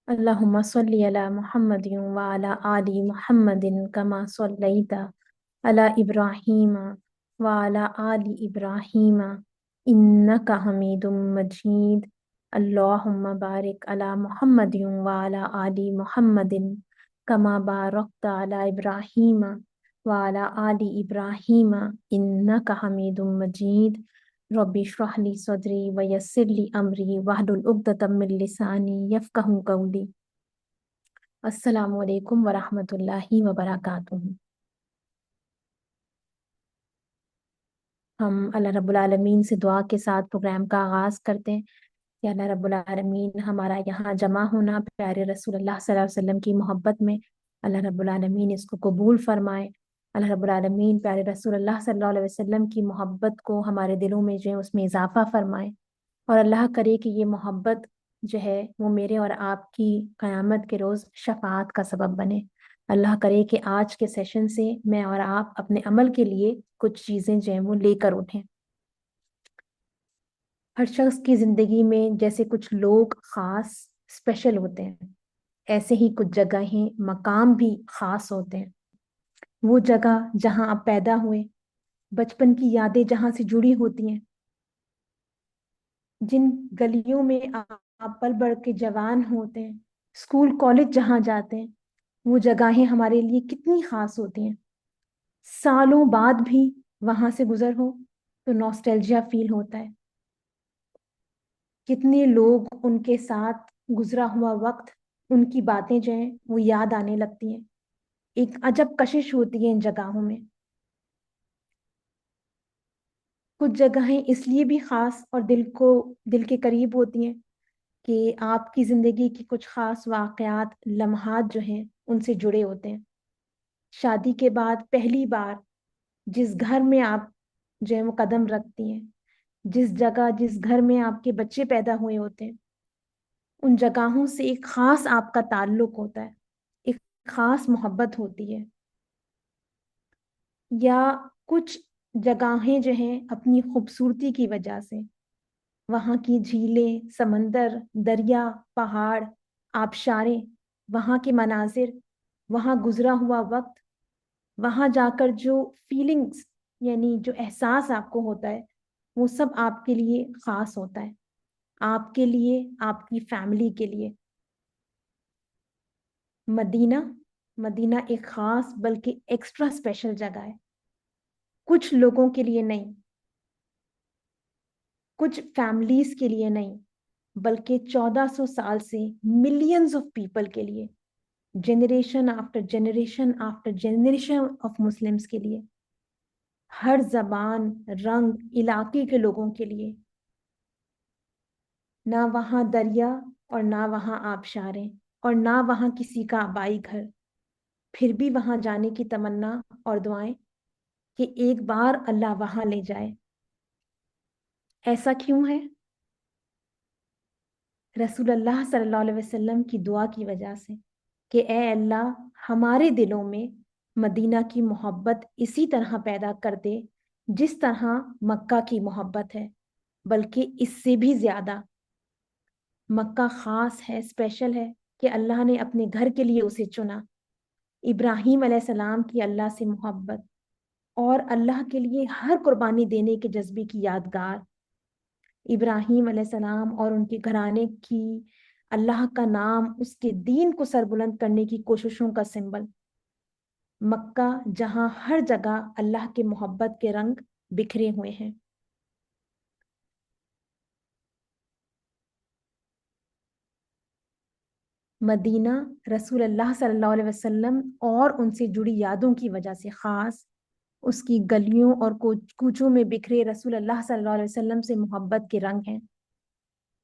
اللهم صل على محمد وعلى آل محمد كما صليت على إبراهيم وعلى آل إبراهيم إنك حميد مجيد. اللهم بارك على محمد وعلى آل محمد كما باركت على إبراهيم وعلى آل إبراهيم إنك حميد مجيد. ربي اشرح لي صدري ويسر لي أمري واحلل عقدة من لساني يفقهوا قولي. السلام علیکم ورحمۃ اللہ وبرکاتہ. ہم اللہ رب العالمین سے دعا کے ساتھ پروگرام کا آغاز کرتے ہیں کہ اللہ رب العالمین ہمارا یہاں جمع ہونا پیارے رسول اللہ صلی اللہ علیہ وسلم کی محبت میں، اللہ رب العالمین اس کو قبول فرمائے. اللہ رب العالمین پیارے رسول اللہ صلی اللہ علیہ وسلم کی محبت کو ہمارے دلوں میں جو ہے اس میں اضافہ فرمائے، اور اللہ کرے کہ یہ محبت جو ہے وہ میرے اور آپ کی قیامت کے روز شفاعت کا سبب بنے. اللہ کرے کہ آج کے سیشن سے میں اور آپ اپنے عمل کے لیے کچھ چیزیں جو ہیں وہ لے کر اٹھیں. ہر شخص کی زندگی میں جیسے کچھ لوگ خاص اسپیشل ہوتے ہیں، ایسے ہی کچھ جگہیں مقام بھی خاص ہوتے ہیں. وہ جگہ جہاں آپ پیدا ہوئے، بچپن کی یادیں جہاں سے جڑی ہوتی ہیں، جن گلیوں میں آپ پل بڑھ کے جوان ہوتے ہیں، اسکول کالج جہاں جاتے ہیں، وہ جگہیں ہمارے لیے کتنی خاص ہوتی ہیں. سالوں بعد بھی وہاں سے گزر ہو تو نوسٹیلجیا فیل ہوتا ہے. کتنے لوگ ان کے ساتھ گزرا ہوا وقت، ان کی باتیں جو ہیں وہ یاد آنے لگتی ہیں. ایک عجب کشش ہوتی ہے ان جگہوں میں. کچھ جگہیں اس لیے بھی خاص اور دل کے قریب ہوتی ہیں کہ آپ کی زندگی کی کچھ خاص واقعات، لمحات جو ہیں ان سے جڑے ہوتے ہیں. شادی کے بعد پہلی بار جس گھر میں آپ جو ہے وہ قدم رکھتی ہیں، جس جگہ جس گھر میں آپ کے بچے پیدا ہوئے ہوتے ہیں، ان جگہوں سے ایک خاص آپ کا تعلق ہوتا ہے، ایک خاص محبت ہوتی ہے. یا کچھ جگہیں جو ہیں اپنی خوبصورتی کی وجہ سے، وہاں کی جھیلیں، سمندر، دریا، پہاڑ، آبشاریں، وہاں کے مناظر، وہاں گزرا ہوا وقت، وہاں جا کر جو فیلنگز یعنی جو احساس آپ کو ہوتا ہے، وہ سب آپ کے لیے خاص ہوتا ہے، آپ کے لیے، آپ کی فیملی کے لیے. مدینہ مدینہ ایک خاص بلکہ ایکسٹرا اسپیشل جگہ ہے. کچھ لوگوں کے لیے نہیں، کچھ فیملیز کے لیے نہیں، بلکہ 1400 سال سے ملینز آف پیپل کے لیے، generation after generation after generation of Muslims کے لیے، ہر زبان، رنگ، علاقے کے لوگوں کے لیے. نہ وہاں دریا اور نہ وہاں آبشاریں اور نہ وہاں کسی کا آبائی گھر، پھر بھی وہاں جانے کی تمنا اور دعائیں کہ ایک بار اللہ وہاں لے جائے. ایسا کیوں ہے؟ رسول اللہ صلی اللہ علیہ وسلم کی دعا کی وجہ سے کہ اے اللہ ہمارے دلوں میں مدینہ کی محبت اسی طرح پیدا کر دے جس طرح مکہ کی محبت ہے، بلکہ اس سے بھی زیادہ. مکہ خاص ہے، اسپیشل ہے کہ اللہ نے اپنے گھر کے لیے اسے چنا. ابراہیم علیہ السلام کی اللہ سے محبت اور اللہ کے لیے ہر قربانی دینے کے جذبے کی یادگار. ابراہیم علیہ السلام اور ان کے گھرانے کی اللہ کا نام، اس کے دین کو سربلند کرنے کی کوششوں کا سمبل. مکہ جہاں ہر جگہ اللہ کے محبت کے رنگ بکھرے ہوئے ہیں. مدینہ رسول اللہ صلی اللہ علیہ وسلم اور ان سے جڑی یادوں کی وجہ سے خاص. اس کی گلیوں اور کوچوں میں بکھرے رسول اللہ صلی اللہ علیہ وسلم سے محبت کے رنگ ہیں،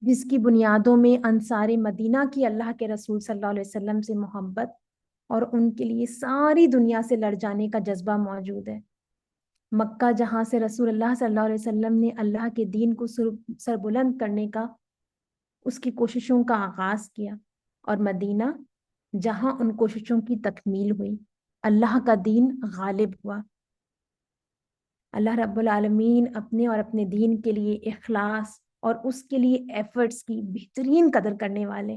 جس کی بنیادوں میں انصار مدینہ کی اللہ کے رسول صلی اللہ علیہ وسلم سے محبت اور ان کے لیے ساری دنیا سے لڑ جانے کا جذبہ موجود ہے. مکہ جہاں سے رسول اللہ صلی اللہ علیہ وسلم نے اللہ کے دین کو سربلند کرنے کا، اس کی کوششوں کا آغاز کیا، اور مدینہ جہاں ان کوششوں کی تکمیل ہوئی، اللہ کا دین غالب ہوا. اللہ رب العالمین اپنے اور اپنے دین کے لیے اخلاص اور اس کے لیے ایفرٹس کی بہترین قدر کرنے والے.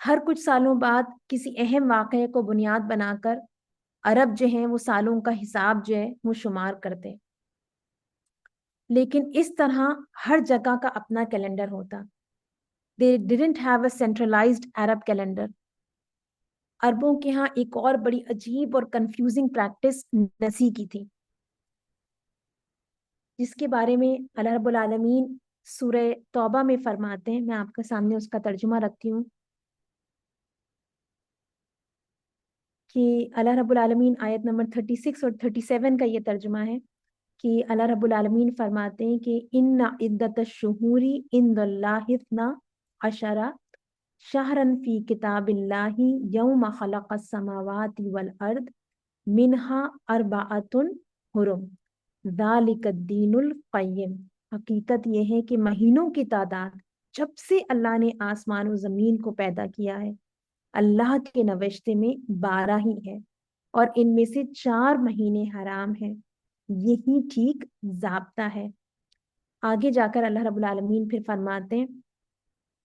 ہر کچھ سالوں بعد کسی اہم واقعے کو بنیاد بنا کر عرب جو ہیں وہ سالوں کا حساب جو ہے وہ شمار کرتے، لیکن اس طرح ہر جگہ کا اپنا کیلنڈر ہوتا. They didn't have a centralized Arab calendar. عربوں کے ہاں ایک اور بڑی عجیب اور کنفیوزنگ پریکٹس نسی کی تھی، جس کے بارے میں اللہ رب العالمین سورہ توبہ میں فرماتے ہیں. میں آپ کے سامنے اس کا ترجمہ رکھتی ہوں کہ اللہ رب العالمین آیت نمبر 36 اور 37 کا یہ ترجمہ ہے کہ اللہ رب العالمین فرماتے ہیں کہ ان عدت الشہور عند اللہ اثنا عشر شہرن فی کتاب اللہ یوم خلق السماوات والارض منہا اربعۃ حرم ذالک الدین القیم. حقیقت یہ ہے کہ مہینوں کی تعداد جب سے اللہ نے آسمان و زمین کو پیدا کیا ہے اللہ کے نوشتے میں 12 ہی ہے، اور ان میں سے 4 مہینے حرام ہیں. یہی ٹھیک ضابطہ ہے. آگے جا کر اللہ رب العالمین پھر فرماتے ہیں،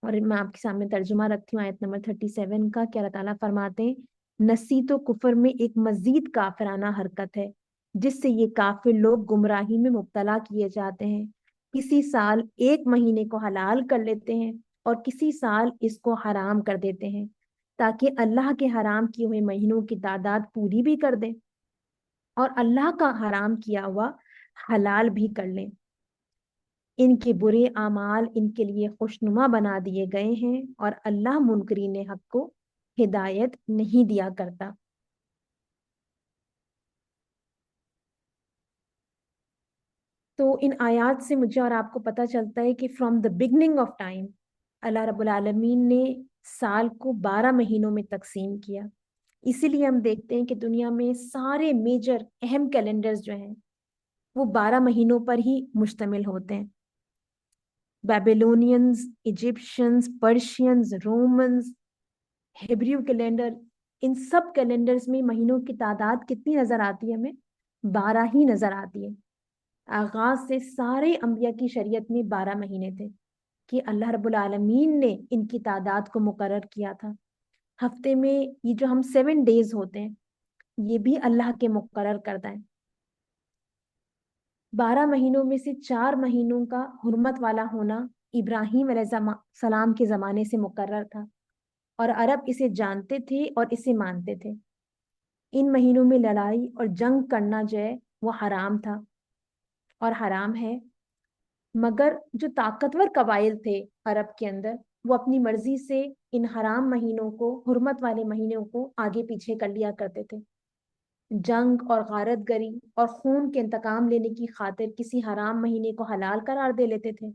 اور میں آپ کے سامنے ترجمہ رکھتی ہوں آیت نمبر 37 کا، کہ اللہ تعالیٰ فرماتے ہیں نصیحت و کفر میں ایک مزید کافرانہ حرکت ہے جس سے یہ کافر لوگ گمراہی میں مبتلا کیے جاتے ہیں. کسی سال ایک مہینے کو حلال کر لیتے ہیں اور کسی سال اس کو حرام کر دیتے ہیں تاکہ اللہ کے حرام کیے ہوئے مہینوں کی تعداد پوری بھی کر دیں اور اللہ کا حرام کیا ہوا حلال بھی کر لیں. ان کے برے اعمال ان کے لیے خوشنما بنا دیے گئے ہیں اور اللہ منکرین حق کو ہدایت نہیں دیا کرتا. تو ان آیات سے مجھے اور آپ کو پتہ چلتا ہے کہ from the beginning of time Allah رب العالمین نے سال کو 12 مہینوں میں تقسیم کیا. اسی لیے ہم دیکھتے ہیں کہ دنیا میں سارے میجر اہم کیلنڈرز جو ہیں وہ 12 مہینوں پر ہی مشتمل ہوتے ہیں. Babylonians, Egyptians, Persians, Romans, Hebrew calendar, ان سب کیلنڈرز میں مہینوں کی تعداد کتنی نظر آتی ہے؟ ہمیں 12 ہی نظر آتی ہے. آغاز سے سارے انبیاء کی شریعت میں 12 مہینے تھے کہ اللہ رب العالمین نے ان کی تعداد کو مقرر کیا تھا. ہفتے میں یہ جو ہم 7 ڈیز ہوتے ہیں یہ بھی اللہ کے مقرر کردہ ہیں. 12 مہینوں میں سے 4 مہینوں کا حرمت والا ہونا ابراہیم علیہ السلام کے زمانے سے مقرر تھا اور عرب اسے جانتے تھے اور اسے مانتے تھے. ان مہینوں میں لڑائی اور جنگ کرنا جو ہے وہ حرام تھا اور حرام ہے، مگر جو طاقتور قبائل تھے عرب کے اندر وہ اپنی مرضی سے ان حرام مہینوں کو، حرمت والے مہینوں کو آگے پیچھے کر لیا کرتے تھے. جنگ اور غارت گری اور خون کے انتقام لینے کی خاطر کسی حرام مہینے کو حلال قرار دے لیتے تھے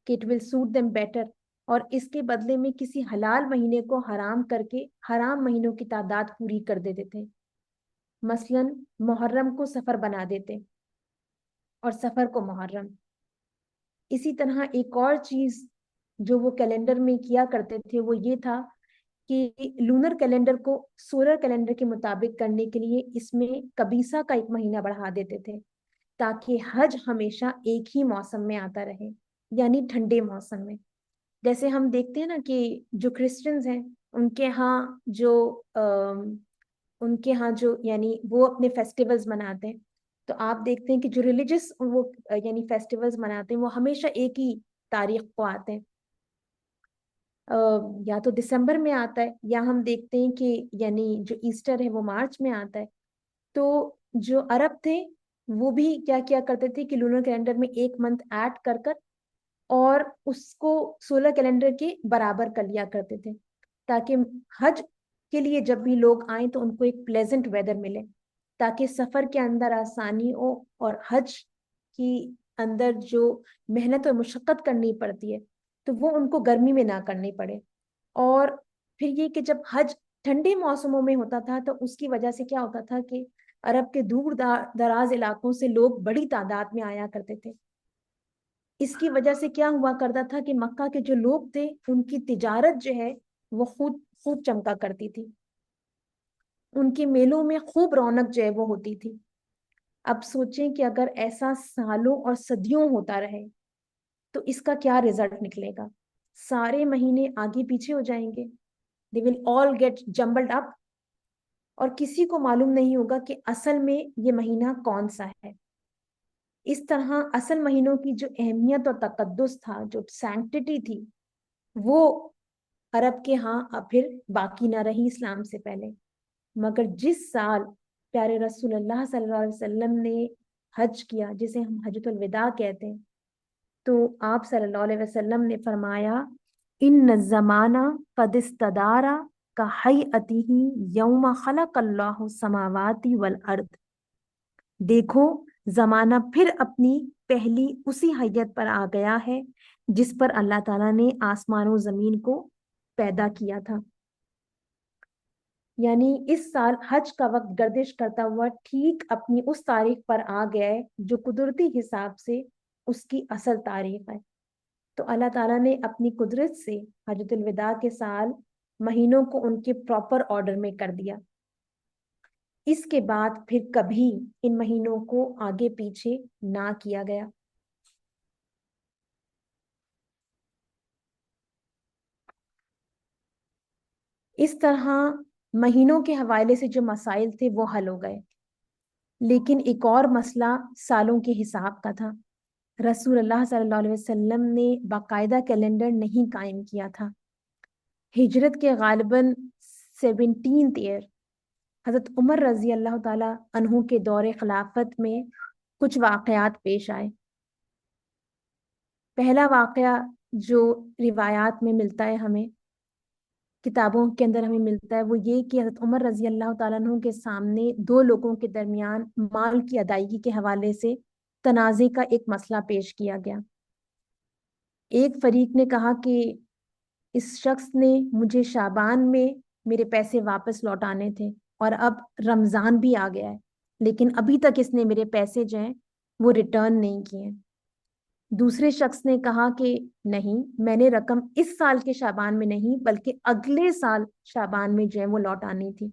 کہ it will suit them better, اور اس کے بدلے میں کسی حلال مہینے کو حرام کر کے حرام مہینوں کی تعداد پوری کر دیتے تھے. مثلاً محرم کو سفر بنا دیتے اور سفر کو محرم. اسی طرح ایک اور چیز جو وہ کیلنڈر میں کیا کرتے تھے وہ یہ تھا کہ لونر کیلنڈر کو سولر کیلنڈر کے مطابق کرنے کے لیے اس میں کبیسہ کا 1 مہینہ بڑھا دیتے تھے تاکہ حج ہمیشہ ایک ہی موسم میں آتا رہے، یعنی ٹھنڈے موسم میں. جیسے ہم دیکھتے ہیں نا کہ جو کرسچنز ہیں ان کے ہاں جو یعنی وہ اپنے فیسٹیولز مناتے ہیں، تو آپ دیکھتے ہیں کہ جو ریلیجس وہ یعنی فیسٹیولز مناتے ہیں وہ ہمیشہ ایک ہی تاریخ کو آتے ہیں، یا تو دسمبر میں آتا ہے یا ہم دیکھتے ہیں کہ یعنی جو ایسٹر ہے وہ مارچ میں آتا ہے. تو جو عرب تھے وہ بھی کیا کیا کرتے تھے کہ لونر کیلنڈر میں 1 منتھ ایڈ کر کر اور اس کو سولر کیلنڈر کے برابر کر لیا کرتے تھے تاکہ حج کے لیے جب بھی لوگ آئیں تو ان کو ایک پلیزنٹ ویدر ملے، تاکہ سفر کے اندر آسانی ہو اور حج کی اندر جو محنت اور مشقت کرنی پڑتی ہے تو وہ ان کو گرمی میں نہ کرنی پڑے. اور پھر یہ کہ جب حج ٹھنڈے موسموں میں ہوتا تھا تو اس کی وجہ سے کیا ہوتا تھا کہ عرب کے دور دراز علاقوں سے لوگ بڑی تعداد میں آیا کرتے تھے. اس کی وجہ سے کیا ہوا کرتا تھا کہ مکہ کے جو لوگ تھے ان کی تجارت جو ہے وہ خوب چمکا کرتی تھی، ان کے میلوں میں خوب رونق جو ہے وہ ہوتی تھی. اب سوچیں کہ اگر ایسا سالوں اور صدیوں ہوتا رہے تو اس کا کیا رزلٹ نکلے گا؟ سارے مہینے آگے پیچھے ہو جائیں گے they will all get jumbled up, اور کسی کو معلوم نہیں ہوگا کہ اصل میں یہ مہینہ کون سا ہے. اس طرح اصل مہینوں کی جو اہمیت اور تقدس تھا، جو سینکٹیٹی تھی، وہ عرب کے ہاں اب پھر باقی نہ رہی اسلام سے پہلے. مگر جس سال پیارے رسول اللہ صلی اللہ علیہ وسلم نے حج کیا، جسے ہم حجۃ الوداع کہتے ہیں، تو آپ صلی اللہ علیہ وسلم نے فرمایا ان الزمانہ قد استدار کہیئتہ یوم خلق اللہ السماوات والارض. دیکھو زمانہ پھر اپنی پہلی اسی حیت پر آ گیا ہے جس پر اللہ تعالیٰ نے آسمان و زمین کو پیدا کیا تھا. یعنی اس سال حج کا وقت گردش کرتا ہوا ٹھیک اپنی اس تاریخ پر آ گیا ہے جو قدرتی حساب سے اس کی اصل تاریخ ہے. تو اللہ تعالیٰ نے اپنی قدرت سے حجۃ الوداع کے سال مہینوں کو ان کے پراپر آرڈر میں کر دیا. اس کے بعد پھر کبھی ان مہینوں کو آگے پیچھے نہ کیا گیا. اس طرح مہینوں کے حوالے سے جو مسائل تھے وہ حل ہو گئے. لیکن ایک اور مسئلہ سالوں کے حساب کا تھا. رسول اللہ صلی اللہ علیہ وسلم نے باقاعدہ کیلنڈر نہیں قائم کیا تھا. ہجرت کے غالباً 17th ایئر حضرت عمر رضی اللہ تعالیٰ عنہ کے دور خلافت میں کچھ واقعات پیش آئے. پہلا واقعہ جو روایات میں ملتا ہے، ہمیں کتابوں کے اندر ہمیں ملتا ہے، وہ یہ کہ حضرت عمر رضی اللہ تعالیٰ عنہ کے سامنے دو لوگوں کے درمیان مال کی ادائیگی کے حوالے سے تنازع کا ایک مسئلہ پیش کیا گیا. ایک فریق نے کہا کہ اس شخص نے مجھے شعبان میں میرے پیسے واپس لوٹانے تھے اور اب رمضان بھی آ گیا ہے، لیکن ابھی تک اس نے میرے پیسے جو ہیں وہ ریٹرن نہیں کیے. دوسرے شخص نے کہا کہ نہیں، میں نے رقم اس سال کے شعبان میں نہیں بلکہ اگلے سال شعبان میں جو ہے وہ لوٹانی تھی.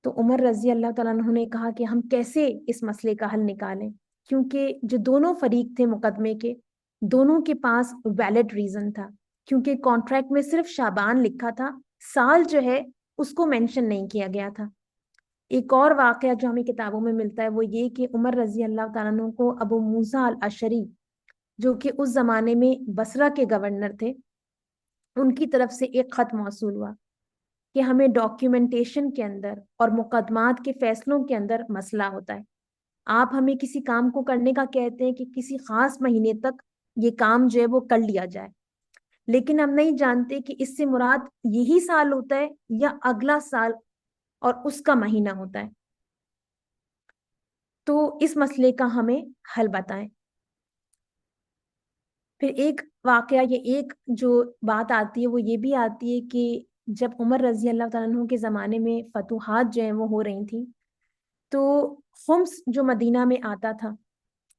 تو عمر رضی اللہ تعالیٰ عنہ نے کہا کہ ہم کیسے اس مسئلے کا حل نکالیں، کیونکہ جو دونوں فریق تھے مقدمے کے، دونوں کے پاس ویلڈ ریزن تھا، کیونکہ کانٹریکٹ میں صرف شعبان لکھا تھا، سال جو ہے اس کو مینشن نہیں کیا گیا تھا. ایک اور واقعہ جو ہمیں کتابوں میں ملتا ہے وہ یہ کہ عمر رضی اللہ تعالیٰ عنہ کو ابو موسیٰ الاشعری، جو کہ اس زمانے میں بصرہ کے گورنر تھے، ان کی طرف سے ایک خط موصول ہوا کہ ہمیں ڈاکیومنٹیشن کے اندر اور مقدمات کے فیصلوں کے اندر مسئلہ ہوتا ہے. آپ ہمیں کسی کام کو کرنے کا کہتے ہیں کہ کسی خاص مہینے تک یہ کام جو ہے وہ کر لیا جائے، لیکن ہم نہیں جانتے کہ اس سے مراد یہی سال ہوتا ہے یا اگلا سال اور اس کا مہینہ ہوتا ہے. تو اس مسئلے کا ہمیں حل بتائیں. پھر ایک واقعہ، یہ ایک جو بات آتی ہے وہ یہ بھی آتی ہے کہ جب عمر رضی اللہ تعالیٰ عنہ کے زمانے میں فتوحات جو ہیں وہ ہو رہی تھیں، تو خمس جو مدینہ میں آتا تھا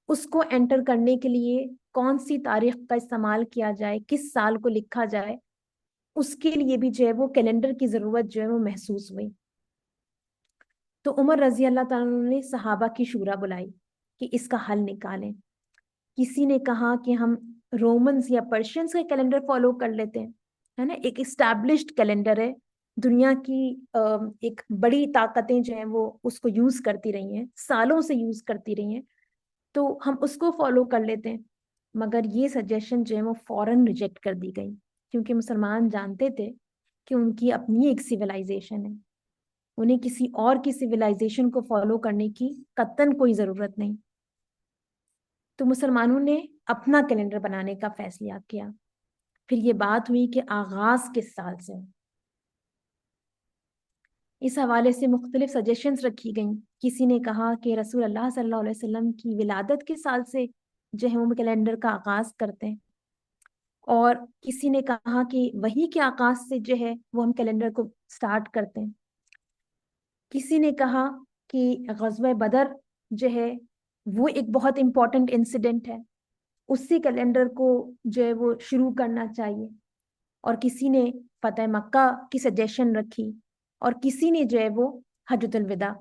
اس کو انٹر کرنے کے لیے کون سی تاریخ کا استعمال کیا جائے، کس سال کو لکھا جائے، اس کے لیے بھی جو ہے وہ کیلنڈر کی ضرورت جو ہے وہ محسوس ہوئی. تو عمر رضی اللہ تعالیٰ عنہ نے صحابہ کی شورا بلائی کہ اس کا حل نکالیں. کسی نے کہا کہ ہم رومنز یا پرشینز کا کیلنڈر فالو کر لیتے ہیں، ہے نا، ایک اسٹیبلشڈ کیلنڈر ہے، دنیا کی ایک بڑی طاقتیں جو ہیں وہ اس کو یوز کرتی رہی ہیں، سالوں سے یوز کرتی رہی ہیں، تو ہم اس کو فالو کر لیتے ہیں. مگر یہ سجیشن جو ہے وہ فوراً ریجیکٹ کر دی گئی، کیونکہ مسلمان جانتے تھے کہ ان کی اپنی ایک سویلائزیشن ہے، انہیں کسی اور کی سویلائزیشن کو فالو کرنے کی قطعاً کوئی ضرورت نہیں. تو مسلمانوں نے اپنا کیلنڈر بنانے کا فیصلہ کیا. پھر یہ بات ہوئی کہ آغاز کس سال سے. اس حوالے سے مختلف سجیشنز رکھی گئیں. کسی نے کہا کہ رسول اللہ صلی اللہ علیہ وسلم کی ولادت کے سال سے جو ہے وہ کیلنڈر کا آغاز کرتے ہیں، اور کسی نے کہا کہ وحی کے آغاز سے جو ہے وہ ہم کیلنڈر کو سٹارٹ کرتے ہیں. کسی نے کہا کہ غزوہ بدر جو ہے وہ ایک بہت امپورٹنٹ انسیڈنٹ ہے، اس سے کیلنڈر کو جو ہے وہ شروع کرنا چاہیے. اور کسی نے فتح مکہ کی سجیشن رکھی، اور کسی نے جو ہے وہ حجۃ الوداع،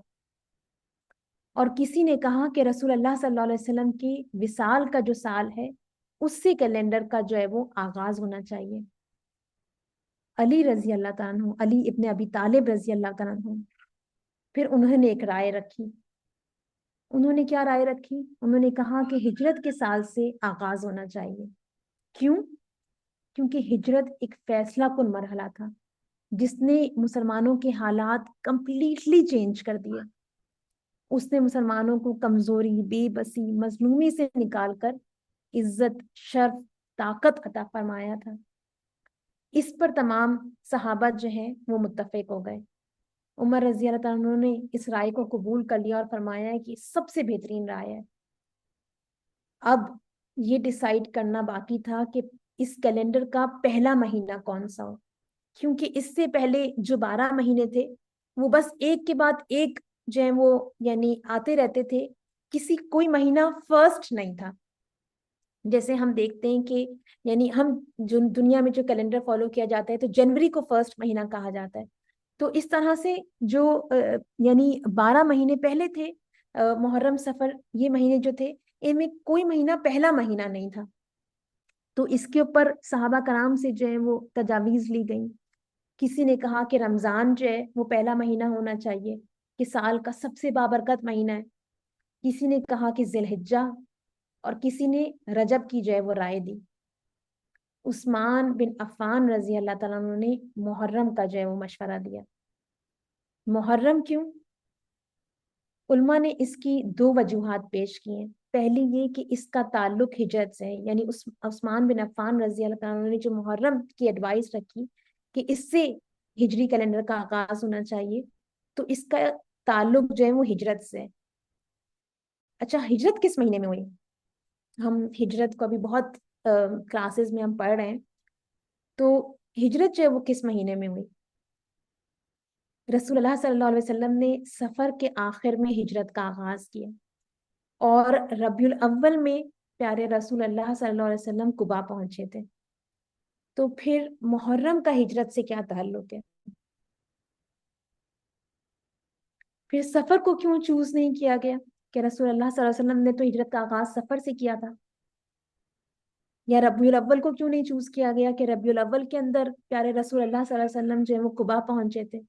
اور کسی نے کہا کہ رسول اللہ صلی اللہ علیہ وسلم کی وصال کا جو سال ہے اس سے کیلنڈر کا جو ہے وہ آغاز ہونا چاہیے. علی رضی اللہ تعالیٰ عنہ، علی ابن ابی طالب رضی اللہ تعالیٰ عنہ، پھر انہوں نے ایک رائے رکھی. انہوں نے کیا رائے رکھی؟ انہوں نے کہا کہ ہجرت کے سال سے آغاز ہونا چاہیے. کیوں؟ کیونکہ ہجرت ایک فیصلہ کن مرحلہ تھا جس نے مسلمانوں کے حالات کمپلیٹلی چینج کر دیے. اس نے مسلمانوں کو کمزوری، بے بسی، مظلومی سے نکال کر عزت، شرف، طاقت عطا فرمایا تھا. اس پر تمام صحابہ جو ہیں وہ متفق ہو گئے. عمر رضی اللہ تعالیٰ عنہ نے اس رائے کو قبول کر لیا اور فرمایا ہے کہ سب سے بہترین رائے ہے. اب یہ ڈیسائیڈ کرنا باقی تھا کہ اس کیلنڈر کا پہلا مہینہ کون سا ہو، کیونکہ اس سے پہلے جو 12 مہینے تھے وہ بس ایک کے بعد ایک جو ہے وہ یعنی آتے رہتے تھے. کوئی مہینہ فرسٹ نہیں تھا. جیسے ہم دیکھتے ہیں کہ یعنی ہم جو دنیا میں جو کیلنڈر فالو کیا جاتا ہے تو جنوری کو فرسٹ مہینہ کہا جاتا ہے. تو اس طرح سے جو یعنی 12 مہینے پہلے تھے، محرم، سفر، یہ مہینے جو تھے ان میں کوئی مہینہ پہلا مہینہ نہیں تھا. تو اس کے اوپر صحابہ کرام سے جو ہے وہ تجاویز لی گئی. کسی نے کہا کہ رمضان جو ہے وہ پہلا مہینہ ہونا چاہیے کہ سال کا سب سے بابرکت مہینہ ہے. کسی نے کہا کہ ذی الحجہ، اور کسی نے رجب کی جو ہے وہ رائے دی. عثمان بن عفان رضی اللہ تعالیٰ عنہ نے محرم کا جو ہے وہ مشورہ دیا. محرم کیوں؟ علماء نے اس کی 2 وجوہات پیش کی ہیں. پہلی یہ کہ اس کا تعلق ہجرت سے ہے، یعنی عثمان بن عفان رضی اللہ تعالیٰ عنہ نے جو محرم کی ایڈوائس رکھی کہ اس سے ہجری کیلنڈر کا آغاز ہونا چاہیے، تو اس کا تعلق جو ہے وہ ہجرت سے ہے. اچھا، ہجرت کس مہینے میں ہوئی؟ ہم ہجرت کو ابھی بہت کلاسز میں ہم پڑھ رہے ہیں. تو ہجرت جو ہے وہ کس مہینے میں ہوئی؟ رسول اللہ صلی اللہ علیہ وسلم نے سفر کے آخر میں ہجرت کا آغاز کیا، اور ربیع الاول میں پیارے رسول اللہ صلی اللہ علیہ وسلم قبا پہنچے تھے. تو پھر محرم کا ہجرت سے کیا تعلق ہے؟ پھر سفر کو کیوں چوز نہیں کیا گیا کہ رسول اللہ صلی اللہ علیہ وسلم نے تو ہجرت کا آغاز سفر سے کیا تھا؟ یا ربیع الاول کو کیوں نہیں چوز کیا گیا کہ ربیع الاول کے اندر پیارے رسول اللہ صلی اللہ علیہ وسلم جو ہے وہ قبا پہنچے تھے؟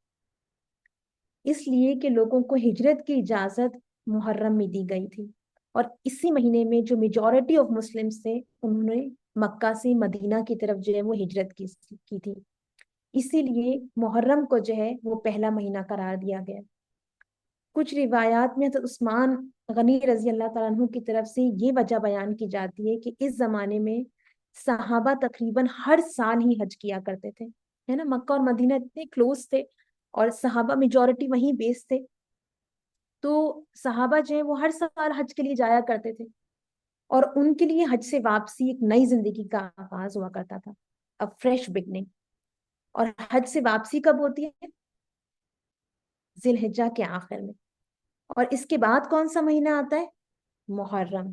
اس لیے کہ لوگوں کو ہجرت کی اجازت محرم میں دی گئی تھی، اور اسی مہینے میں جو میجورٹی آف مسلمز تھے انہوں نے مکہ سے مدینہ کی طرف جو ہے وہ ہجرت کی تھی. اسی لیے محرم کو جو ہے وہ پہلا مہینہ قرار دیا گیا. کچھ روایات میں حضرت عثمان غنی رضی اللہ تعالیٰ عنہ کی طرف سے یہ وجہ بیان کی جاتی ہے کہ اس زمانے میں صحابہ تقریباً ہر سال ہی حج کیا کرتے تھے، ہے نا. مکہ اور مدینہ اتنے کلوز تھے اور صحابہ میجورٹی وہیں بیس تھے. تو صحابہ جو ہیں وہ ہر سال حج کے لیے جایا کرتے تھے، اور ان کے لیے حج سے واپسی ایک نئی زندگی کا آغاز ہوا کرتا تھا، ا فریش بگننگ. اور حج سے واپسی کب ہوتی ہے؟ ذی الحجہ کے آخر میں. اور اس کے بعد کون سا مہینہ آتا ہے؟ محرم.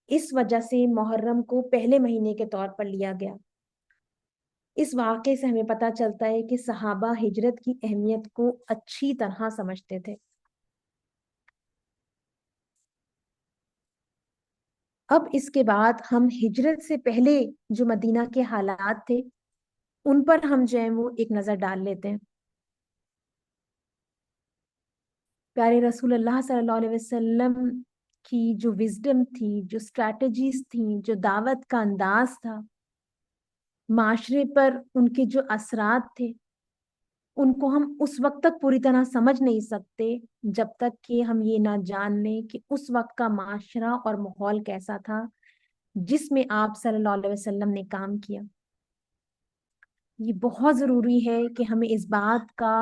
اس وجہ سے محرم کو پہلے مہینے کے طور پر لیا گیا. اس واقعے سے ہمیں پتہ چلتا ہے کہ صحابہ ہجرت کی اہمیت کو اچھی طرح سمجھتے تھے. اب اس کے بعد ہم ہجرت سے پہلے جو مدینہ کے حالات تھے ان پر ہم جو ہیں وہ ایک نظر ڈال لیتے ہیں. پیارے رسول اللہ صلی اللہ علیہ وسلم کی جو وزڈم تھی، جو اسٹریٹجیز تھیں، جو دعوت کا انداز تھا، معاشرے پر ان کے جو اثرات تھے، ان کو ہم اس وقت تک پوری طرح سمجھ نہیں سکتے جب تک کہ ہم یہ نہ جان لیں کہ اس وقت کا معاشرہ اور ماحول کیسا تھا جس میں آپ صلی اللہ علیہ وسلم نے کام کیا. یہ بہت ضروری ہے کہ ہمیں اس بات کا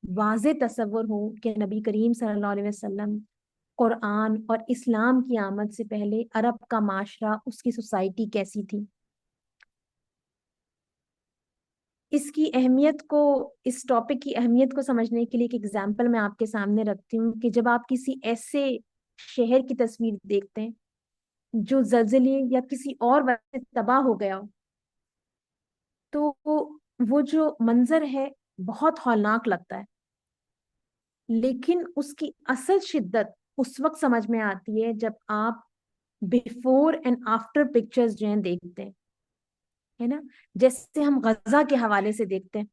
واضح تصور ہو کہ نبی کریم صلی اللہ علیہ وسلم قرآن اور اسلام کی آمد سے پہلے عرب کا معاشرہ، اس کی سوسائٹی کیسی تھی. اس کی اہمیت کو، اس ٹاپک کی اہمیت کو سمجھنے کے لیے ایک ایگزامپل میں آپ کے سامنے رکھتی ہوں کہ جب آپ کسی ایسے شہر کی تصویر دیکھتے ہیں جو زلزلے یا کسی اور وجہ سے تباہ ہو گیا ہو، تو وہ جو منظر ہے بہت ہولناک لگتا ہے، لیکن اس کی اصل شدت اس وقت سمجھ میں آتی ہے جب آپ بیفور اینڈ آفٹر پکچرز جو ہیں دیکھتے ہیں، ہے نا. جیسے ہم غزہ کے حوالے سے دیکھتے ہیں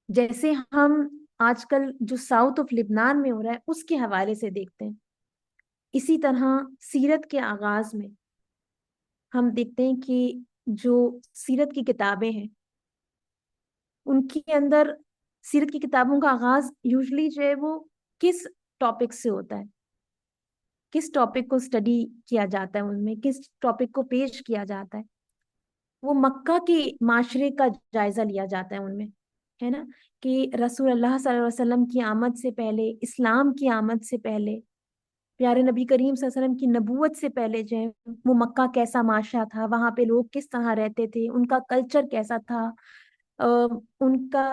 جیسے ہم آج کل جو ساؤتھ آف لبنان میں ہو رہا ہے اس کے حوالے سے دیکھتے ہیں، اسی طرح سیرت کے آغاز میں ہم دیکھتے ہیں کہ جو سیرت کی کتابیں ہیں ان کے اندر سیرت کی کتابوں کا آغاز یوزلی جو ہے وہ کس ٹاپک سے ہوتا ہے، کس ٹاپک کو اسٹڈی کیا جاتا ہے، ان میں کس ٹاپک کو پیش کیا جاتا ہے، وہ مکہ کے معاشرے کا جائزہ لیا جاتا ہے ان میں، ہے نا، کہ رسول اللہ صلی اللہ علیہ وسلم کی آمد سے پہلے، اسلام کی آمد سے پہلے، پیارے نبی کریم صلی اللہ علیہ وسلم کی نبوت سے پہلے جو ہے وہ مکہ کیسا معاشرہ تھا، وہاں پہ لوگ کس طرح رہتے تھے، ان کا کلچر کیسا تھا، ان کا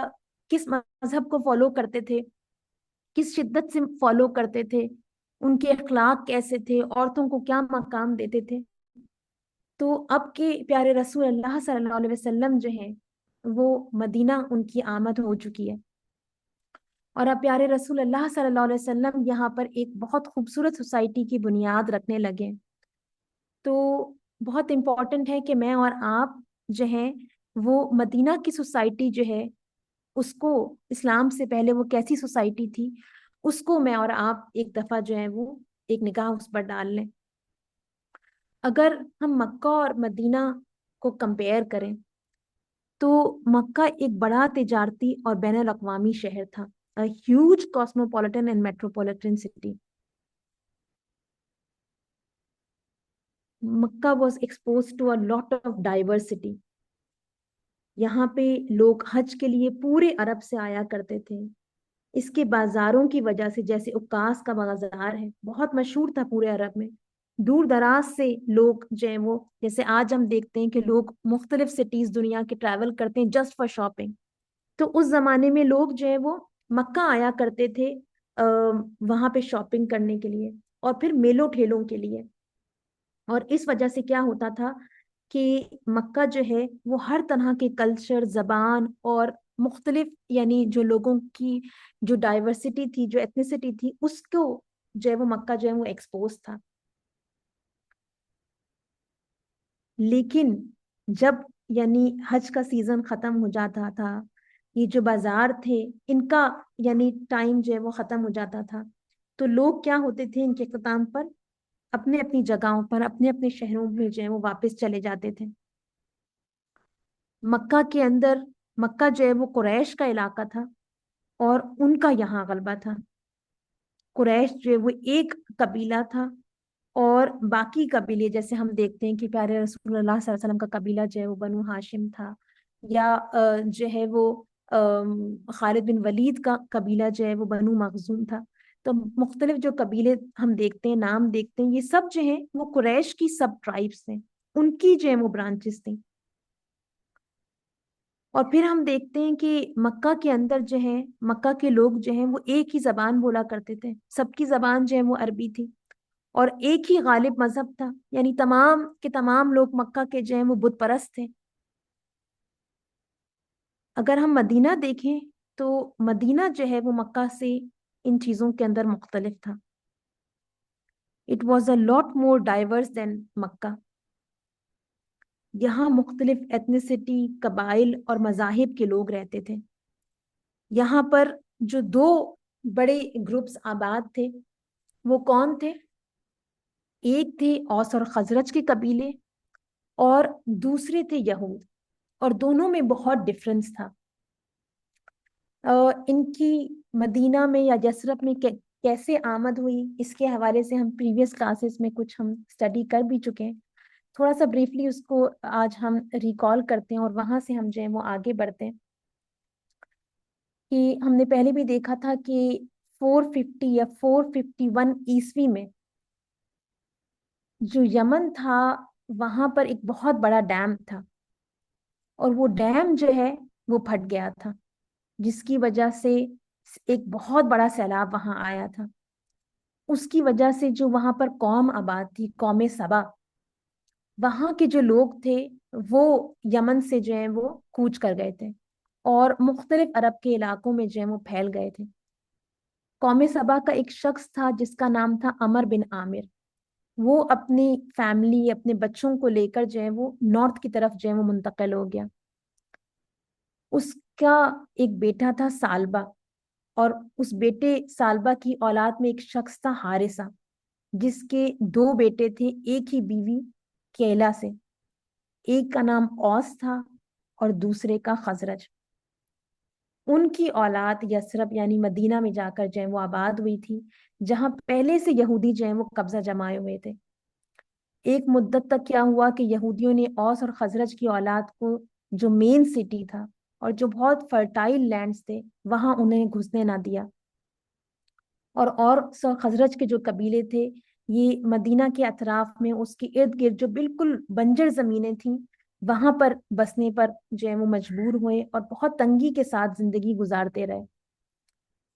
کس مذہب کو فالو کرتے تھے، کس شدت سے فالو کرتے تھے، ان کے اخلاق کیسے تھے، عورتوں کو کیا مقام دیتے تھے۔ تو اب کے پیارے رسول اللہ صلی اللہ علیہ وسلم جو ہیں وہ مدینہ ان کی آمد ہو چکی ہے، اور اب پیارے رسول اللہ صلی اللہ علیہ وسلم یہاں پر ایک بہت خوبصورت سوسائٹی کی بنیاد رکھنے لگے۔ تو بہت امپورٹنٹ ہے کہ میں اور آپ جو ہیں وہ مدینہ کی سوسائٹی جو ہے اس کو، اسلام سے پہلے وہ کیسی سوسائٹی تھی اس کو میں اور آپ ایک دفعہ جو ہے وہ ایک نگاہ اس پر ڈال لیں۔ اگر ہم مکہ اور مدینہ کو کمپیئر کریں تو مکہ ایک بڑا تجارتی اور بین الاقوامی شہر تھا، a huge cosmopolitan and metropolitan city. Mecca was exposed to a lot of diversity. یہاں پہ لوگ حج کے لیے پورے عرب سے آیا کرتے تھے، اس کے بازاروں کی وجہ سے، جیسے عکاس کا بازار ہے بہت مشہور تھا پورے عرب میں، دور دراز سے لوگ جو ہیں وہ، جیسے آج ہم دیکھتے ہیں کہ لوگ مختلف سٹیز دنیا کے ٹریول کرتے ہیں جسٹ فار شاپنگ، تو اس زمانے میں لوگ جو ہے وہ مکہ آیا کرتے تھے وہاں پہ شاپنگ کرنے کے لیے اور پھر میلوں ٹھیلوں کے لیے۔ اور اس وجہ سے کیا ہوتا تھا کہ مکہ جو ہے وہ ہر طرح کے کلچر، زبان اور مختلف، یعنی جو لوگوں کی جو ڈائیورسٹی تھی، جو ایتھنیسٹی تھی، اس کو جو ہے وہ مکہ جو ہے وہ ایکسپوز تھا۔ لیکن جب یعنی حج کا سیزن ختم ہو جاتا تھا، یہ جو بازار تھے ان کا یعنی ٹائم جو ہے وہ ختم ہو جاتا تھا، تو لوگ کیا ہوتے تھے ان کے اختتام پر اپنے اپنی جگہوں پر، اپنے اپنے شہروں میں جو ہے وہ واپس چلے جاتے تھے۔ مکہ کے اندر، مکہ جو ہے وہ قریش کا علاقہ تھا اور ان کا یہاں غلبہ تھا۔ قریش جو ہے وہ ایک قبیلہ تھا، اور باقی قبیلے جیسے ہم دیکھتے ہیں کہ پیارے رسول اللہ صلی اللہ علیہ وسلم کا قبیلہ جو ہے وہ بنو ہاشم تھا، یا جو ہے وہ خالد بن ولید کا قبیلہ جو ہے وہ بنو مخزوم تھا۔ تو مختلف جو قبیلے ہم دیکھتے ہیں، نام دیکھتے ہیں، یہ سب جو ہیں وہ قریش کی سب ٹرائبس ہیں، ان کی جو ہے وہ برانچز تھیں۔ اور پھر ہم دیکھتے ہیں کہ مکہ کے اندر جو ہے، مکہ کے لوگ جو ہیں وہ ایک ہی زبان بولا کرتے تھے، سب کی زبان جو ہے وہ عربی تھی، اور ایک ہی غالب مذہب تھا، یعنی تمام کے تمام لوگ مکہ کے جو ہیں وہ بت پرست تھے۔ اگر ہم مدینہ دیکھیں تو مدینہ جو ہے وہ مکہ سے ان چیزوں کے اندر مختلف تھا۔ It was a lot more diverse than مکہ۔ یہاں مختلف ایتھنیسٹی، قبائل اور مذاہب کے لوگ رہتے تھے۔ یہاں پر جو دو بڑے گروپس آباد تھے وہ کون تھے؟ ایک تھے اوس اور خزرج کے قبیلے، اور دوسرے تھے یہود، اور دونوں میں بہت ڈفرنس تھا۔ ان کی مدینہ میں یا یثرب میں کیسے آمد ہوئی، اس کے حوالے سے ہم پریویس کلاسز میں کچھ ہم اسٹڈی کر بھی چکے ہیں، تھوڑا سا بریفلی اس کو آج ہم ریکال کرتے ہیں اور وہاں سے ہم جو ہے وہ آگے بڑھتے ہیں۔ کہ ہم نے پہلے بھی دیکھا تھا کہ 450 یا 451 عیسوی میں جو یمن تھا وہاں پر ایک بہت بڑا ڈیم تھا، اور وہ ڈیم جو ہے وہ پھٹ گیا تھا، جس کی وجہ سے ایک بہت بڑا سیلاب وہاں آیا تھا۔ اس کی وجہ سے جو وہاں پر قوم آباد تھی، قوم سبا، وہاں کے جو لوگ تھے وہ یمن سے جو ہیں وہ کوچ کر گئے تھے اور مختلف عرب کے علاقوں میں جو ہیں وہ پھیل گئے تھے۔ قوم سبا کا ایک شخص تھا جس کا نام تھا عمر بن عامر، وہ اپنی فیملی، اپنے بچوں کو لے کر جو ہے وہ نارتھ کی طرف جو ہے وہ منتقل ہو گیا۔ اس کا ایک بیٹا تھا سالبہ، اور اس بیٹے سالبہ کی اولاد میں ایک شخص تھا حارثہ، جس کے دو بیٹے تھے ایک ہی بیوی کیلا سے، ایک کا نام اوس تھا اور دوسرے کا خزرج۔ ان کی اولاد یثرب یعنی مدینہ میں جا کر جو ہے وہ آباد ہوئی تھی، جہاں پہلے سے یہودی جو ہیں وہ قبضہ جمائے ہوئے تھے۔ ایک مدت تک کیا ہوا کہ یہودیوں نے اوس اور خزرج کی اولاد کو، جو مین سٹی تھا اور جو بہت فرٹائل لینڈز تھے، وہاں انہیں گھسنے نہ دیا، اور اوس اور خزرج کے جو قبیلے تھے یہ مدینہ کے اطراف میں اس کے ارد گرد جو بالکل بنجر زمینیں تھیں وہاں پر بسنے پر جو ہے وہ مجبور ہوئے اور بہت تنگی کے ساتھ زندگی گزارتے رہے۔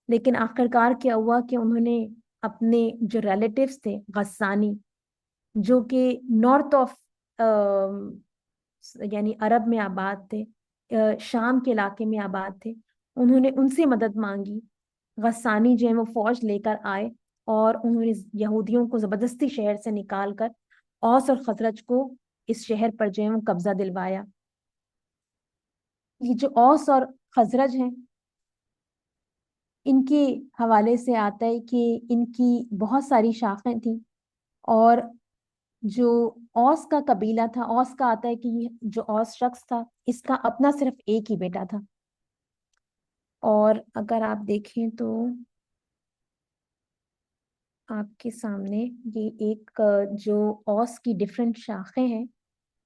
لیکن آخرکار کیا ہوا کہ انہوں نے اپنے جو ریلیٹیوز تھے غسانی، جو کہ نارتھ آف یعنی عرب میں آباد تھے، شام کے علاقے میں آباد تھے، انہوں نے ان سے مدد مانگی۔ غسانی جو ہے وہ فوج لے کر آئے اور انہوں نے یہودیوں کو زبردستی شہر سے نکال کر اوس اور خزرج کو اس شہر پر جو ہے وہ قبضہ دلوایا۔ یہ جو اوس اور خزرج ہیں، ان کے حوالے سے آتا ہے کہ ان کی بہت ساری شاخیں تھیں، اور جو اوس کا قبیلہ تھا، اوس کا آتا ہے کہ یہ جو اوس شخص تھا اس کا اپنا صرف ایک ہی بیٹا تھا۔ اور اگر آپ دیکھیں تو آپ کے سامنے یہ ایک جو اوس کی ڈفرینٹ شاخیں ہیں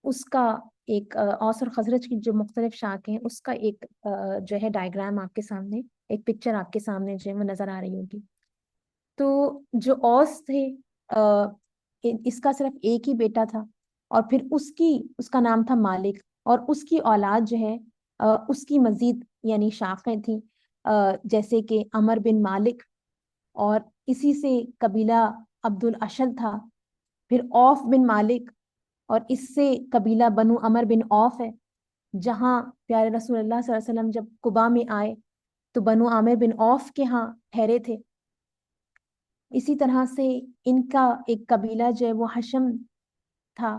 اس کا ایک اوس اور خزرج کی جو مختلف شاخیں ہیں اس کا ایک جو ہے ڈائیگرام آپ کے سامنے، ایک پکچر آپ کے سامنے جو ہے وہ نظر آ رہی ہوگی۔ تو جو اوس تھے اس کا صرف ایک ہی بیٹا تھا، اور پھر اس کا نام تھا مالک، اور اس کی اولاد جو ہے اس کی مزید یعنی شاخیں تھیں، جیسے کہ عمر بن مالک، اور اسی سے قبیلہ عبد الاشل تھا، پھر اوف بن مالک، اور اس سے قبیلہ بنو عمر بن اوف ہے، جہاں پیارے رسول اللہ صلی اللہ علیہ وسلم جب قبا میں آئے تو بنو عامر بن اوف کے ہاں ٹھہرے تھے۔ اسی طرح سے ان کا ایک قبیلہ جو ہے وہ حشم تھا،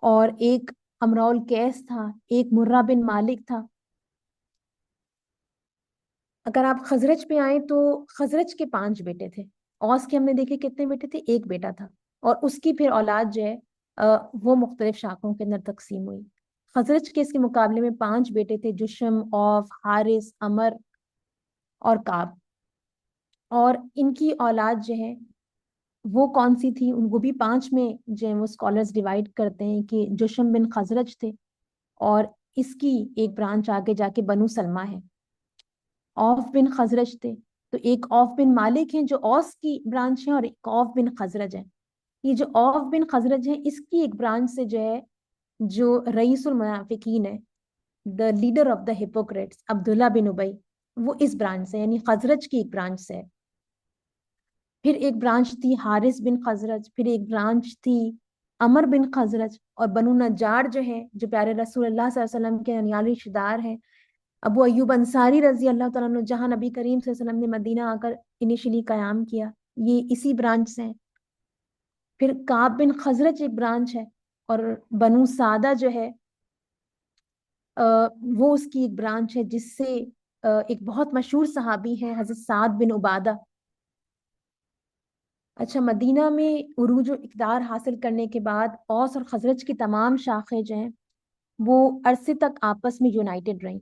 اور ایک امراء القیس تھا، ایک مرہ بن مالک تھا۔ اگر آپ خزرج پہ آئیں تو خزرج کے 5 بیٹے تھے، اوس کے ہم نے دیکھے کتنے بیٹے تھے، ایک بیٹا تھا، اور اس کی پھر اولاد جو ہے وہ مختلف شاخوں کے اندر تقسیم ہوئی۔ خزرج کے اس کے مقابلے میں 5 بیٹے تھے، جشم، اوف، حارث، عمر اور کعب، اور ان کی اولاد جو ہے وہ کون سی تھی، ان کو بھی 5 میں جو ہے وہ اسکالرز ڈیوائڈ کرتے ہیں کہ جشم بن خزرج تھے، اور اس کی ایک برانچ آگے جا کے بنو سلمہ ہے۔ اوف بن خزرج تھے تو ایک اوف بن مالک ہیں جو اوس کی برانچ ہے، اور ایک اوف بن خزرج ہے۔ یہ جو اوف بن خزرج ہے اس کی ایک برانچ سے جو ہے جو رئیس المنافقین ہے، دا لیڈر آف دا ہپوکریٹس، عبداللہ بن ابی، وہ اس برانچ سے یعنی خزرج کی ایک برانچ سے ہے۔ پھر ایک برانچ تھی حارث بن خزرج، پھر ایک برانچ تھی عمر بن خزرج، اور بنو نجار جو ہے جو پیارے رسول اللہ صلی اللہ علیہ وسلم کے انیال رشتہ دار ہیں، ابو ایوب انصاری رضی اللہ تعالیٰ عنہ، جہاں نبی کریم صلی اللہ علیہ وسلم نے مدینہ آ کر انیشلی قیام کیا، یہ اسی برانچ سے ہیں۔ پھر کعب بن خزرج ایک برانچ ہے، اور بنو سعدہ جو ہے وہ اس کی ایک برانچ ہے، جس سے ایک بہت مشہور صحابی ہیں حضرت سعد بن عبادہ۔ اچھا، مدینہ میں عروج و اقتدار حاصل کرنے کے بعد اوس اور خزرج کی تمام شاخیں جو ہیں وہ عرصے تک آپس میں یونائٹڈ رہیں،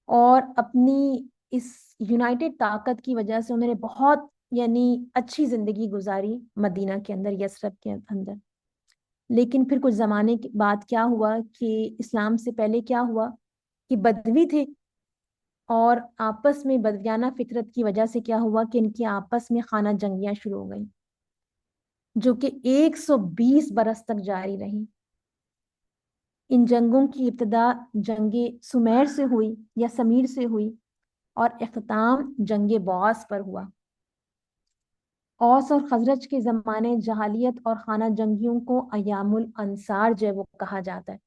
اور اپنی اس یونائٹڈ طاقت کی وجہ سے انہوں نے بہت یعنی اچھی زندگی گزاری مدینہ کے اندر، یثرب کے اندر۔ لیکن پھر کچھ زمانے کے بعد کیا ہوا کہ اسلام سے پہلے کیا ہوا کہ بدوی تھے، اور آپس میں بدویانہ فطرت کی وجہ سے کیا ہوا کہ ان کی آپس میں خانہ جنگیاں شروع ہو گئیں، جو کہ 120 برس تک جاری رہیں۔ ان جنگوں کی ابتدا جنگ سمیر سے ہوئی یا سمیر سے ہوئی، اور اختتام جنگ بواس پر ہوا۔ اوس اور خزرج کے زمانے جہالیت اور خانہ جنگیوں کو ایام الانصار جو ہے وہ کہا جاتا ہے۔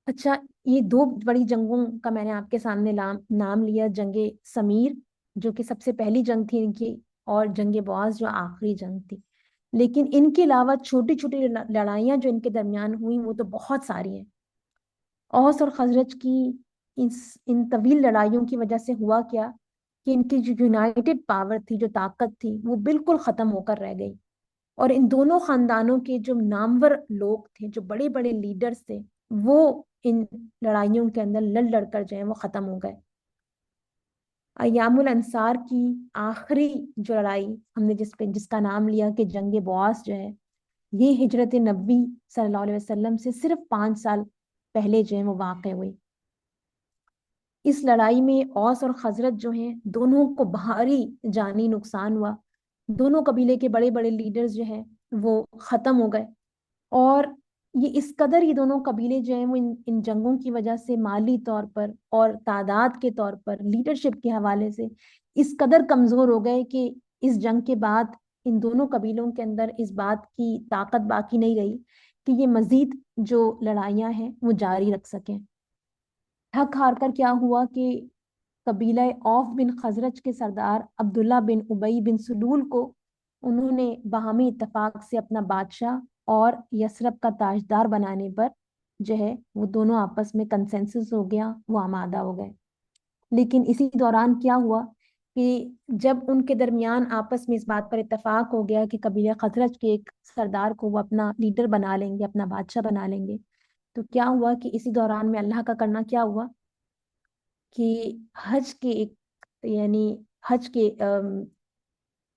اچھا، یہ 2 بڑی جنگوں کا میں نے آپ کے سامنے نام لیا، جنگ سمیر جو کہ سب سے پہلی جنگ تھی ان کی، اور جنگ بواس جو آخری جنگ تھی۔ لیکن ان کے علاوہ چھوٹی چھوٹی لڑائیاں جو ان کے درمیان ہوئی وہ تو بہت ساری ہیں۔ اوس اور خزرج کی ان طویل لڑائیوں کی وجہ سے ہوا کیا کہ ان کی جو یونائٹڈ پاور تھی، جو طاقت تھی، وہ بالکل ختم ہو کر رہ گئی، اور ان دونوں خاندانوں کے جو نامور لوگ تھے، جو بڑے بڑے لیڈرز تھے، وہ ان لڑائیوں کے اندر لڑ لڑ کر جو ہے وہ ختم ہو گئے۔ ایام الانصار کی آخری جو لڑائی ہم نے جس کا نام لیا کہ جنگ بواس جو ہے، یہ ہجرت نبوی صلی اللہ علیہ وسلم سے صرف 5 سال پہلے جو ہے وہ واقع ہوئی۔ اس لڑائی میں اوس اور خزرج جو ہیں دونوں کو بھاری جانی نقصان ہوا، دونوں قبیلے کے بڑے بڑے لیڈرز جو ہیں وہ ختم ہو گئے، اور اس قدر یہ دونوں قبیلے جو ہیں وہ ان جنگوں کی وجہ سے مالی طور پر اور تعداد کے طور پر، لیڈرشپ کے حوالے سے اس قدر کمزور ہو گئے کہ اس جنگ کے بعد ان دونوں قبیلوں کے اندر اس بات کی طاقت باقی نہیں رہی کہ یہ مزید جو لڑائیاں ہیں وہ جاری رکھ سکیں۔ تھک ہار کر کیا ہوا کہ قبیلہ اوف بن خزرج کے سردار عبداللہ بن ابی بن سلول کو انہوں نے باہمی اتفاق سے اپنا بادشاہ اور یثرب کا تاجدار بنانے پر جو ہے وہ دونوں آپس میں کنسنسس ہو گیا، وہ آمادہ ہو گئے۔ لیکن اسی دوران کیا ہوا کہ جب ان کے درمیان آپس میں اس بات پر اتفاق ہو گیا کہ قبیلہ خزرج کے ایک سردار کو وہ اپنا لیڈر بنا لیں گے، اپنا بادشاہ بنا لیں گے، تو کیا ہوا کہ اسی دوران میں اللہ کا کرنا کیا ہوا کہ حج کے یعنی حج کے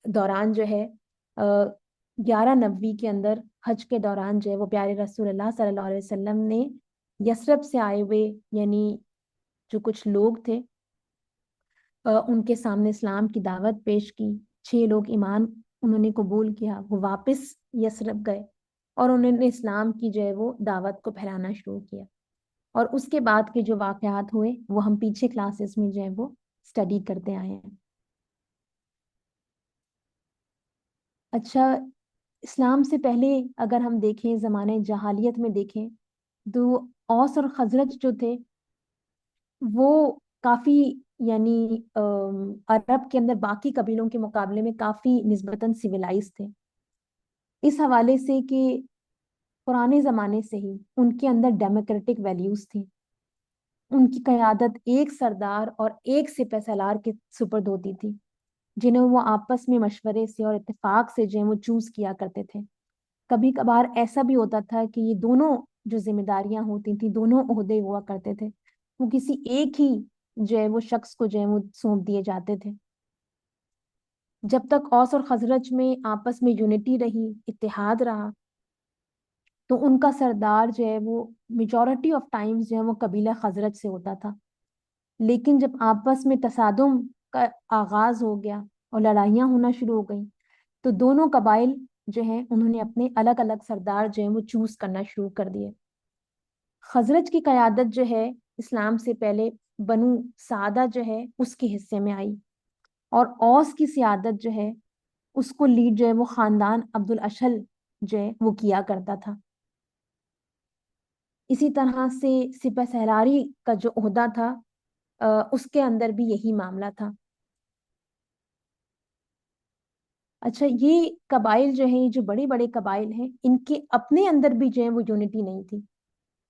دوران جو ہے 11 نبوی کے اندر حج کے دوران جو ہے وہ پیارے رسول اللہ صلی اللہ علیہ وسلم نے یثرب سے آئے ہوئے یعنی جو کچھ لوگ تھے ان کے سامنے اسلام کی دعوت پیش کی۔ 6 لوگ ایمان انہوں نے قبول کیا، وہ واپس یثرب گئے اور انہوں نے اسلام کی جو ہے وہ دعوت کو پھیلانا شروع کیا، اور اس کے بعد کے جو واقعات ہوئے وہ ہم پیچھے کلاسز میں جو ہے وہ اسٹڈی کرتے آئے ہیں۔ اچھا، اسلام سے پہلے اگر ہم دیکھیں، زمانے جاہلیت میں دیکھیں، تو اوس اور خزرج جو تھے وہ کافی یعنی عرب کے اندر باقی قبیلوں کے مقابلے میں کافی نسبتاً سویلائز تھے، اس حوالے سے کہ پرانے زمانے سے ہی ان کے اندر ڈیموکریٹک ویلیوز تھی۔ ان کی قیادت ایک سردار اور ایک سپہ سالار کے سپرد ہوتی تھی، جنہیں وہ آپس میں مشورے سے اور اتفاق سے جو ہے وہ چوز کیا کرتے تھے۔ کبھی کبھار ایسا بھی ہوتا تھا کہ یہ دونوں جو ذمہ داریاں ہوتی تھیں، دونوں عہدے ہوا کرتے تھے، وہ کسی ایک ہی جو ہے وہ شخص کو جو ہے وہ سونپ دیے جاتے تھے۔ جب تک اوس اور خزرج میں آپس میں یونٹی رہی، اتحاد رہا، تو ان کا سردار جو ہے وہ میجورٹی آف ٹائمز جو ہے وہ قبیلہ خزرج سے ہوتا تھا۔ لیکن جب آپس میں تصادم کا آغاز ہو گیا اور لڑائیاں ہونا شروع ہو گئیں، تو دونوں قبائل جو ہیں انہوں نے اپنے الگ الگ سردار جو ہیں وہ چوز کرنا شروع کر دیے۔ خزرج کی قیادت جو ہے اسلام سے پہلے بنو سعدہ جو ہے اس کے حصے میں آئی، اور اوس کی سیادت جو ہے اس کو لیڈ جو ہے وہ خاندان عبد الاشل جو ہے وہ کیا کرتا تھا۔ اسی طرح سے سپہ سالاری کا جو عہدہ تھا اس کے اندر بھی یہی معاملہ تھا۔ اچھا، یہ قبائل جو ہیں، یہ جو بڑے بڑے قبائل ہیں، ان کے اپنے اندر بھی جو ہے وہ یونٹی نہیں تھی،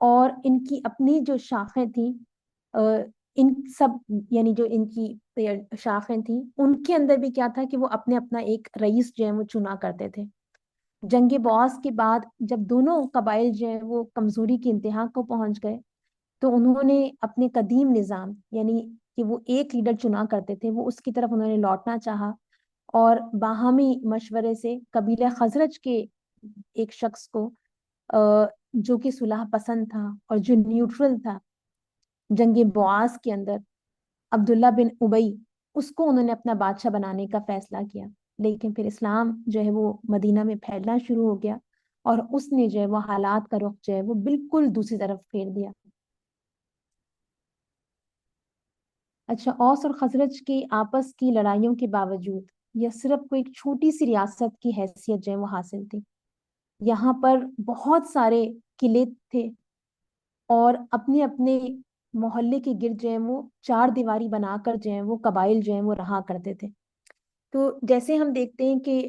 اور ان کی اپنی جو شاخیں تھیں، ان سب یعنی جو ان کی شاخیں تھیں ان کے اندر بھی کیا تھا کہ وہ اپنے اپنا ایک رئیس جو ہے وہ چنا کرتے تھے۔ جنگ بواس کے بعد جب دونوں قبائل جو ہیں وہ کمزوری کی انتہا کو پہنچ گئے، تو انہوں نے اپنے قدیم نظام یعنی کہ وہ ایک لیڈر چنا کرتے تھے، وہ اس کی طرف انہوں نے لوٹنا چاہا، اور باہمی مشورے سے قبیلہ خزرج کے ایک شخص کو جو کہ صلح پسند تھا اور جو نیوٹرل تھا جنگ بواس کے اندر، عبداللہ بن ابی، اس کو انہوں نے اپنا بادشاہ بنانے کا فیصلہ کیا۔ لیکن پھر اسلام جو ہے وہ مدینہ میں پھیلنا شروع ہو گیا، اور اس نے جو ہے وہ حالات کا رخ جو ہے وہ بالکل دوسری طرف پھیر دیا۔ اچھا، اوس اور خزرج کی آپس کی لڑائیوں کے باوجود یثرب کو ایک چھوٹی سی ریاست کی حیثیت جو ہے وہ حاصل تھی۔ یہاں پر بہت سارے قلعے تھے، اور اپنے اپنے محلے کے گرد جو ہے وہ 4 دیواری بنا کر جو ہے وہ قبائل جو ہیں وہ رہا کرتے تھے۔ تو جیسے ہم دیکھتے ہیں کہ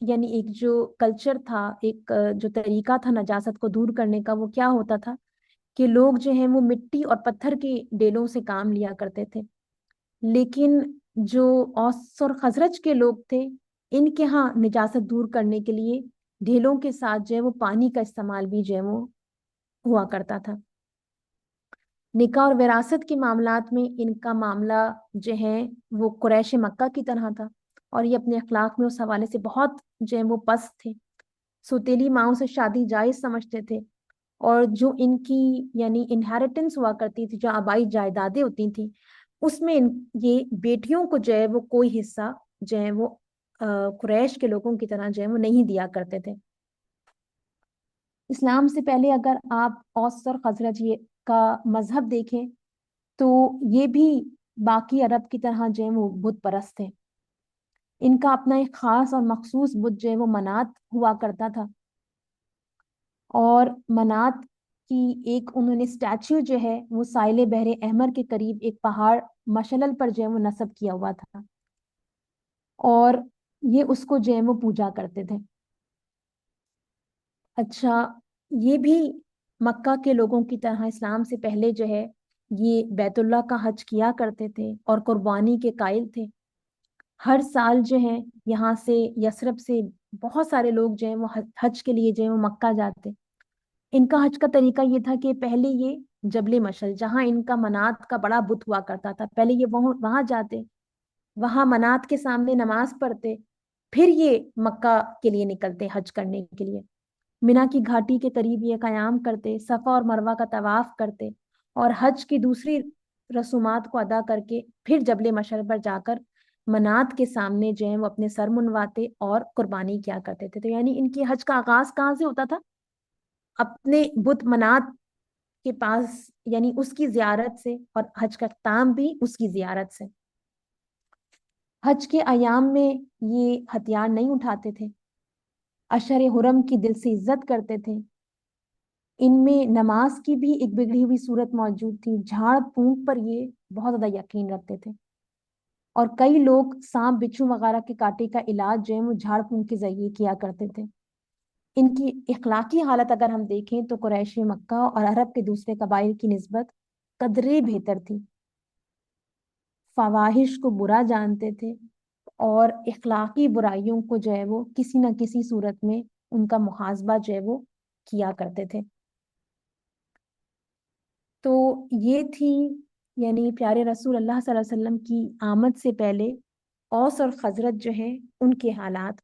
یعنی ایک جو کلچر تھا، ایک جو طریقہ تھا نجاست کو دور کرنے کا، وہ کیا ہوتا تھا کہ لوگ جو ہیں وہ مٹی اور پتھر کے ڈیلوں سے کام لیا کرتے تھے. لیکن جو اوس اور خزرج کے لوگ تھے، ان کے ہاں نجاست دور کرنے کے لیے ڈھیلوں کے ساتھ جو ہے وہ پانی کا استعمال بھی جو ہے وہ ہوا کرتا تھا. نکاح اور وراثت کے معاملات میں ان کا معاملہ جو ہے وہ قریش مکہ کی طرح تھا، اور یہ اپنے اخلاق میں اس حوالے سے بہت جو ہے وہ پست تھے. سوتیلی ماؤں سے شادی جائز سمجھتے تھے، اور جو ان کی یعنی انہیریٹنس ہوا کرتی تھی، جو آبائی جائیدادیں ہوتی تھیں، اس میں یہ بیٹیوں کو جو ہے وہ کوئی حصہ جو ہے وہ قریش کے لوگوں کی طرح جو ہے وہ نہیں دیا کرتے تھے. اسلام سے پہلے اگر آپ اوس اور خزرج کا مذہب دیکھیں تو یہ بھی باقی عرب کی طرح جو ہے وہ بت پرست تھے. ان کا اپنا ایک خاص اور مخصوص بت جو ہے وہ منات ہوا کرتا تھا، اور منات کی ایک انہوں نے اسٹیچو جو ہے وہ ساحل بحر احمر کے قریب ایک پہاڑ مشلل پر جو ہے وہ نصب کیا ہوا تھا، اور یہ اس کو جو ہے وہ پوجا کرتے تھے. اچھا، یہ بھی مکہ کے لوگوں کی طرح اسلام سے پہلے جو ہے یہ بیت اللہ کا حج کیا کرتے تھے اور قربانی کے قائل تھے. ہر سال جو ہے یہاں سے یثرب سے بہت سارے لوگ جو ہیں وہ حج کے لیے جو ہے وہ مکہ جاتے. ان کا حج کا طریقہ یہ تھا کہ پہلے یہ جبل مشل، جہاں ان کا منات کا بڑا بت ہوا کرتا تھا، پہلے یہ وہاں جاتے، وہاں منات کے سامنے نماز پڑھتے، پھر یہ مکہ کے لیے نکلتے حج کرنے کے لیے. مینا کی گھاٹی کے قریب یہ قیام کرتے، صفا اور مروہ کا طواف کرتے، اور حج کی دوسری رسومات کو ادا کر کے پھر جبل مشل پر جا کر منات کے سامنے جو ہے وہ اپنے سر منواتے اور قربانی کیا کرتے تھے. تو یعنی ان کی حج کا آغاز کہاں سے ہوتا تھا؟ اپنے بت منات کے پاس، یعنی اس کی زیارت سے، اور حج کا اختتام بھی اس کی زیارت سے. حج کے ایام میں یہ ہتھیار نہیں اٹھاتے تھے، اشر حرم کی دل سے عزت کرتے تھے. ان میں نماز کی بھی ایک بگڑی ہوئی صورت موجود تھی، جھاڑ پھونک پر یہ بہت زیادہ یقین رکھتے تھے، اور کئی لوگ سانپ بچھو وغیرہ کے کاٹے کا علاج جو ہے وہ جھاڑ پھونک کے ذریعے کیا کرتے تھے. ان کی اخلاقی حالت اگر ہم دیکھیں تو قریش مکہ اور عرب کے دوسرے قبائل کی نسبت قدرے بہتر تھی. فواہش کو برا جانتے تھے، اور اخلاقی برائیوں کو جو ہے وہ کسی نہ کسی صورت میں ان کا محاسبہ جو ہے وہ کیا کرتے تھے. تو یہ تھی یعنی پیارے رسول اللہ صلی اللہ علیہ وسلم کی آمد سے پہلے اوس اور خزرج جو ہیں ان کے حالات.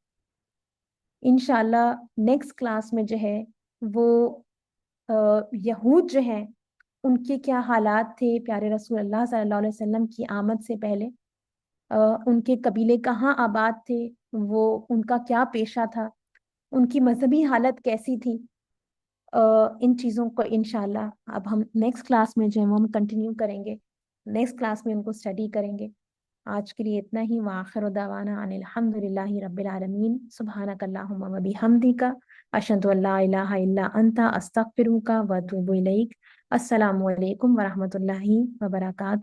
انشاءاللہ نیکسٹ کلاس میں جو ہے وہ یہود جو ہیں ان کے کیا حالات تھے پیارے رسول اللہ صلی اللہ علیہ وسلم کی آمد سے پہلے، ان کے قبیلے کہاں آباد تھے، وہ ان کا کیا پیشہ تھا، ان کی مذہبی حالت کیسی تھی، ان چیزوں کو انشاءاللہ اب ہم نیکسٹ کلاس میں جو ہے ہم کنٹینیو کریں گے، نیکسٹ کلاس میں ان کو اسٹڈی کریں گے. آج کے لیے اتنا ہی. وآخر دعوانا ان الحمد للہ رب العالمین. سبحانک اللہم و بحمدک، اشہد ان لا الہ الا انت، استغفرک و اتوب الیک. السلام علیکم ورحمۃ اللہ وبرکاتہ.